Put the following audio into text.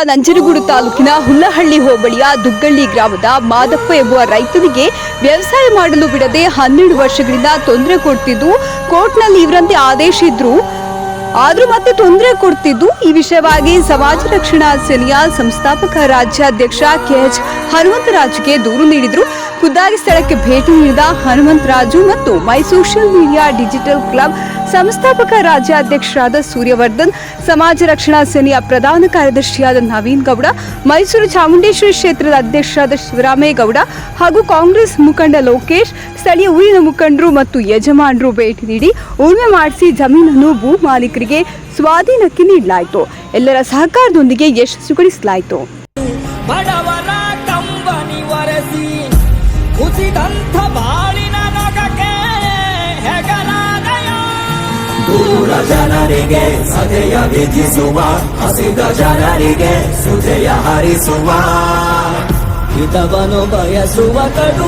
ನಂಜನಗೂಡು ತಾಲೂಕಿನ ಹುಲ್ಲಹಳ್ಳಿ ಹೋಬಳಿಯ ದುಗ್ಗಳ್ಳಿ ಗ್ರಾಮದ ಮಾದಪ್ಪ ಎಂಬುವ ರೈತನಿಗೆ ವ್ಯವಸಾಯ ಮಾಡಲು ಬಿಡದೆ 12 ವರ್ಷಗಳಿಂದ ತೊಂದರೆ ಕೊಡ್ತಿದ್ದು ಕೋರ್ಟ್ನಲ್ಲಿ ಇವರಂತೆ ಆದೇಶ ಇದ್ರು ಆದ್ರೂ ಮತ್ತೆ ತೊಂದರೆ ಕೊಡ್ತಿದ್ದು ಈ ವಿಷಯವಾಗಿ ಸಮಾಜ ರಕ್ಷಣಾ ಸೇನೆಯ ಸಂಸ್ಥಾಪಕ ರಾಜ್ಯಾಧ್ಯಕ್ಷ ಕೆಎಚ್ ಹನುಮಂತರಾಜುಗೆ ದೂರು ನೀಡಿದ್ರು. ಖುದ್ದಾಗಿ ಸ್ಥಳಕ್ಕೆ ಭೇಟಿ ನೀಡಿದ ಹನುಮಂತರಾಜು ಮತ್ತು ಮೈ ಸೋಷಿಯಲ್ ಮೀಡಿಯಾ ಡಿಜಿಟಲ್ ಕ್ಲಬ್ ಸಂಸ್ಥಾಪಕ ರಾಜ್ಯಾಧ್ಯಕ್ಷರಾದ ಸೂರ್ಯವರ್ಧನ್, ಸಮಾಜ ರಕ್ಷಣಾ ಸೇನೆಯ ಪ್ರಧಾನ ಕಾರ್ಯದರ್ಶಿಯಾದ ನವೀನ್ ಗೌಡ, ಮೈಸೂರು ಚಾಮುಂಡೇಶ್ವರಿ ಕ್ಷೇತ್ರದ ಅಧ್ಯಕ್ಷರಾದ ಶಿವರಾಮೇಗೌಡ ಹಾಗೂ ಕಾಂಗ್ರೆಸ್ ಮುಖಂಡ ಲೋಕೇಶ್, ಸ್ಥಳೀಯ ಊರಿನ ಮುಖಂಡರು ಮತ್ತು ಯಜಮಾನರು ಭೇಟಿ ನೀಡಿ ಉಳುಮೆ ಮಾಡಿಸಿ ಜಮೀನನ್ನು ಭೂ ಮಾಲೀಕರಿಗೆ ಸ್ವಾಧೀನಕ್ಕೆ ನೀಡಲಾಯಿತು. ಎಲ್ಲರ ಸಹಕಾರದೊಂದಿಗೆ ಯಶಸ್ವಿಗೊಳಿಸಲಾಯಿತು. ದೂರ ಜನರಿಗೆ ಸದೆಯ ವಿಧಿಸುವ, ಹಸಿದ ಜನರಿಗೆ ಸುಜಯ ಹರಿಸುವ, ಹಿತವನು ಬಯಸುವ ಕಡು